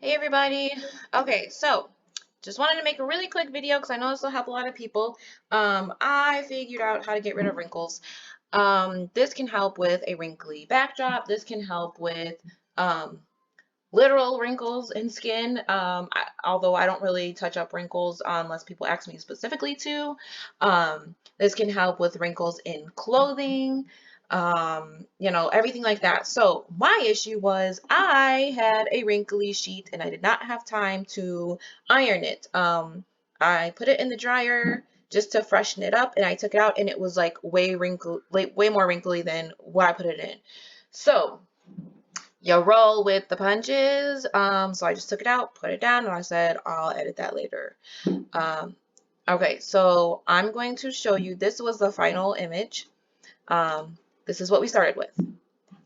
Hey everybody. Okay, so just wanted to make a really quick video because I know this will help a lot of people. I figured out how to get rid of wrinkles. This can help with a wrinkly backdrop. This can help with um, literal wrinkles in skin. Although I don't really touch up wrinkles unless people ask me specifically to. This can help with wrinkles in clothing, everything like that. So my issue was I had a wrinkly sheet and I did not have time to iron it. I put it in the dryer just to freshen it up, and I took it out, and it was like way more wrinkly than what I put it in. So you roll with the punches. So I just took it out, put it down, and I said I'll edit that later. Okay, so I'm going to show you, this was the final image. This is what we started with.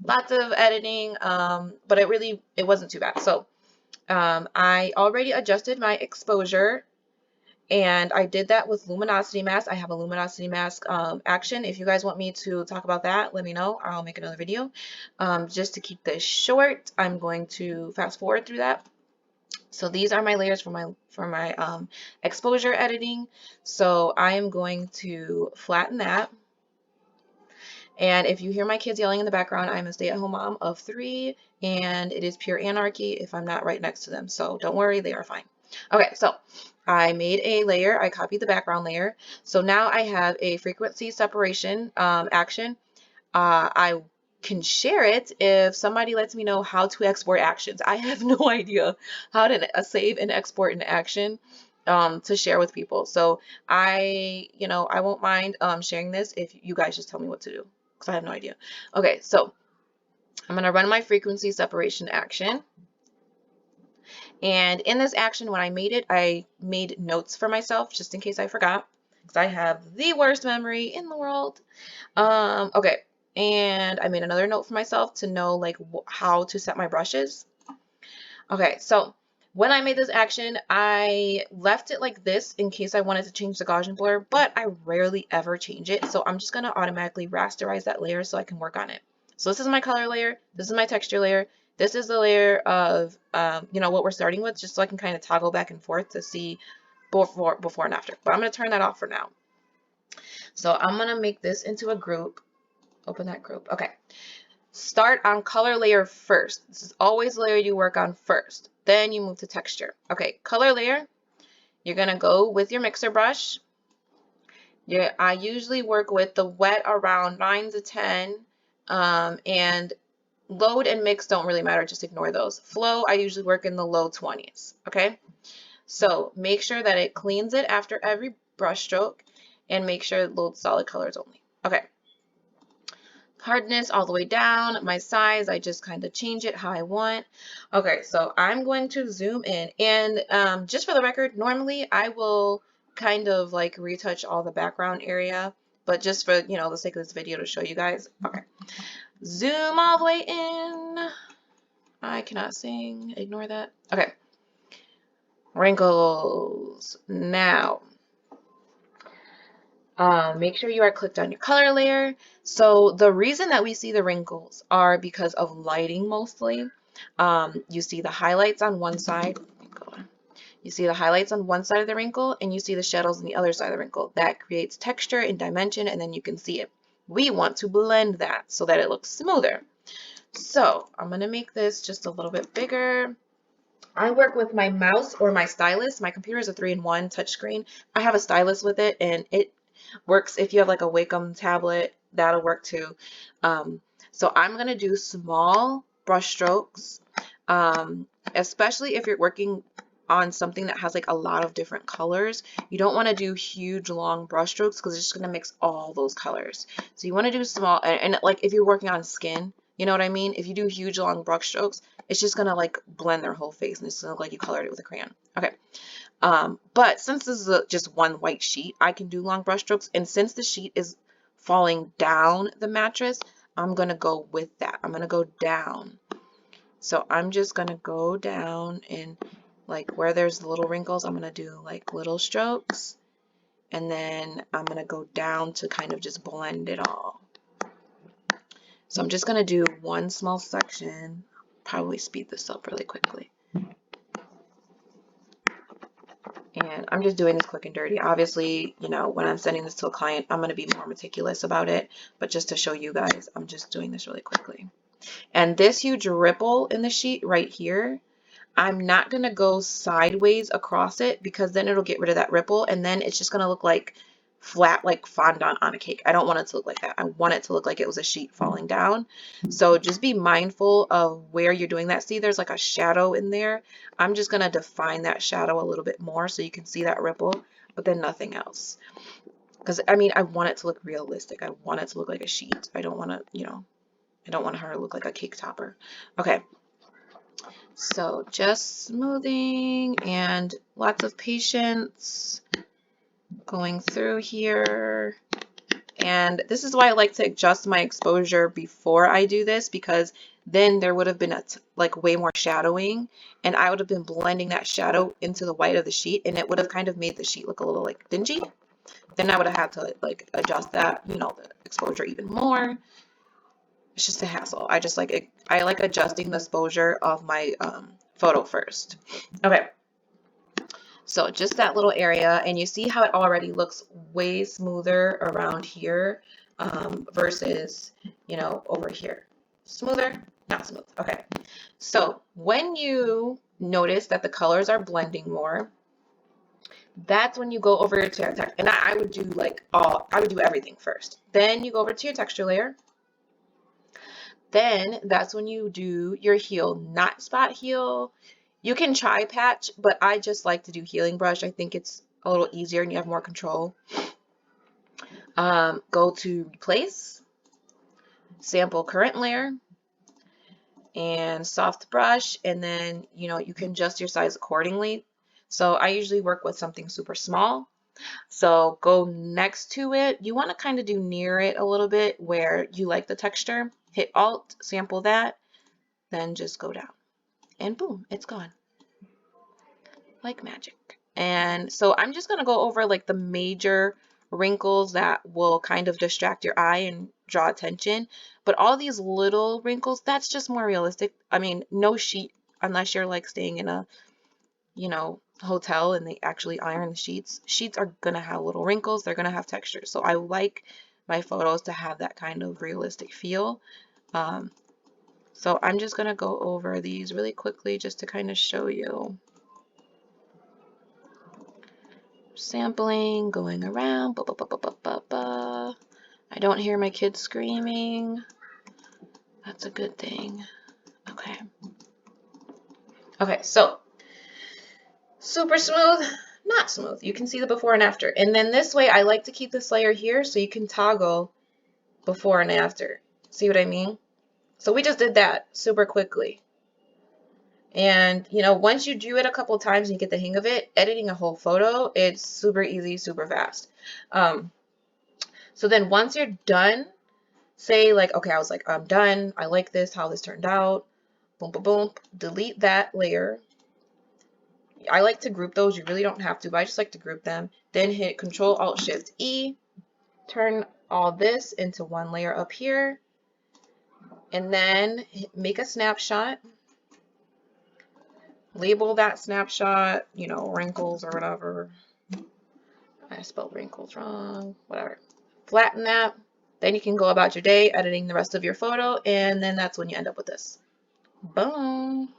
Lots of editing, but it wasn't too bad. So I already adjusted my exposure, and I did that with luminosity mask. I have a luminosity mask action. If you guys want me to talk about that, let me know. I'll make another video. Just to keep this short, I'm going to fast forward through that. So these are my layers for my exposure editing. So I am going to flatten that. And if you hear my kids yelling in the background, I'm a stay-at-home mom of 3, and it is pure anarchy if I'm not right next to them. So don't worry, they are fine. Okay, so I made a layer. I copied the background layer. So now I have a frequency separation action. I can share it if somebody lets me know how to export actions. I have no idea how to save and export an action to share with people. So I won't mind sharing this if you guys just tell me what to do, because I have no idea. Okay, so I'm going to run my frequency separation action. And in this action, when I made notes for myself just in case I forgot, because I have the worst memory in the world. Okay, and I made another note for myself to know like how to set my brushes. Okay, so when I made this action, I left it like this in case I wanted to change the Gaussian blur, but I rarely ever change it. So I'm just going to automatically rasterize that layer so I can work on it. So this is my color layer. This is my texture layer. This is the layer of, what we're starting with, just so I can kind of toggle back and forth to see before and after. But I'm going to turn that off for now. So I'm going to make this into a group. Open that group. Okay. Start on color layer first. This is always the layer you work on first. Then you move to texture. Okay, color layer. You're going to go with your mixer brush. I usually work with the wet around 9 to 10. And load and mix don't really matter. Just ignore those. Flow, I usually work in the low 20s. Okay. So make sure that it cleans it after every brush stroke, and make sure it loads solid colors only. Okay. Hardness all the way down. My size, I just kind of change it how I want. Okay, so I'm going to zoom in, and just for the record, normally I will kind of like retouch all the background area, but just for the sake of this video to show you guys. Okay, zoom all the way in. I cannot sing, ignore that. Okay, wrinkles. Now make sure you are clicked on your color layer. So the reason that we see the wrinkles are because of lighting mostly. You see the highlights on one side. You see the highlights on one side of the wrinkle, and you see the shadows on the other side of the wrinkle. That creates texture and dimension, and then you can see it. We want to blend that so that it looks smoother. So I'm going to make this just a little bit bigger. I work with my mouse or my stylus. My computer is a 3-in-1 touchscreen. I have a stylus with it, and it works if you have like a Wacom tablet. That'll work too. So I'm going to do small brush strokes, especially if you're working on something that has like a lot of different colors. You don't want to do huge long brush strokes because it's just going to mix all those colors. So you want to do small, and like if you're working on skin, you know what I mean? If you do huge long brush strokes, it's just going to like blend their whole face, and it's going to look like you colored it with a crayon. Okay. But since this is just one white sheet, I can do long brush strokes, and since the sheet is falling down the mattress, I'm going to go with that. I'm going to go down. So I'm just going to go down, and like where there's the little wrinkles, I'm going to do like little strokes, and then I'm going to go down to kind of just blend it all. So I'm just going to do one small section, probably speed this up really quickly. And I'm just doing this quick and dirty. Obviously, you know, when I'm sending this to a client, I'm going to be more meticulous about it. But just to show you guys, I'm just doing this really quickly. And this huge ripple in the sheet right here, I'm not going to go sideways across it because then it'll get rid of that ripple. And then it's just going to look like flat, like fondant on a cake. I don't want it to look like that. I want it to look like it was a sheet falling down. So just be mindful of where you're doing that. See, there's like a shadow in there. I'm just going to define that shadow a little bit more so you can see that ripple, but then nothing else. Because, I mean, I want it to look realistic. I want it to look like a sheet. I don't want to, you know, I don't want her to look like a cake topper. Okay. So just smoothing and lots of patience going through here. And this is why I like to adjust my exposure before I do this, because then there would have been like way more shadowing, and I would have been blending that shadow into the white of the sheet, and it would have kind of made the sheet look a little like dingy. Then I would have had to like adjust that, you know, the exposure even more. It's just a hassle. I just like it. I like adjusting the exposure of my photo first. Okay. So just that little area, and you see how it already looks way smoother around here versus, you know, over here. Smoother, not smooth. Okay. So when you notice that the colors are blending more, that's when you go over to your texture. And I would do like I would do everything first. Then you go over to your texture layer. Then that's when you do your heel, not spot heel. You can try patch, but I just like to do healing brush. I think it's a little easier and you have more control. Go to replace, sample current layer, and soft brush, and then, you know, you can adjust your size accordingly. So I usually work with something super small. So go next to it. You want to kind of do near it a little bit where you like the texture. Hit Alt, sample that, then just go down. And boom, it's gone. Like magic. And so I'm just going to go over like the major wrinkles that will kind of distract your eye and draw attention. But all these little wrinkles, that's just more realistic. I mean, no sheet, unless you're like staying in a, you know, hotel and they actually iron the sheets. Sheets are going to have little wrinkles. They're going to have texture. So I like my photos to have that kind of realistic feel. So I'm just going to go over these really quickly just to kind of show you. Sampling, going around. I don't hear my kids screaming. That's a good thing. Okay. Okay, so super smooth, not smooth. You can see the before and after. And then this way, I like to keep this layer here so you can toggle before and after. See what I mean? So we just did that super quickly. And, you know, once you do it a couple of times and you get the hang of it, editing a whole photo, it's super easy, super fast. So then once you're done, say like, okay, I was like, I'm done. I like this, how this turned out. Boom, boom, boom. Delete that layer. I like to group those. You really don't have to, but I just like to group them. Then hit Control Alt Shift E. Turn all this into one layer up here. And then make a snapshot. Label that snapshot, you know, wrinkles or whatever. I spelled wrinkles wrong, whatever. Flatten that. Then you can go about your day editing the rest of your photo, and then that's when you end up with this. Boom.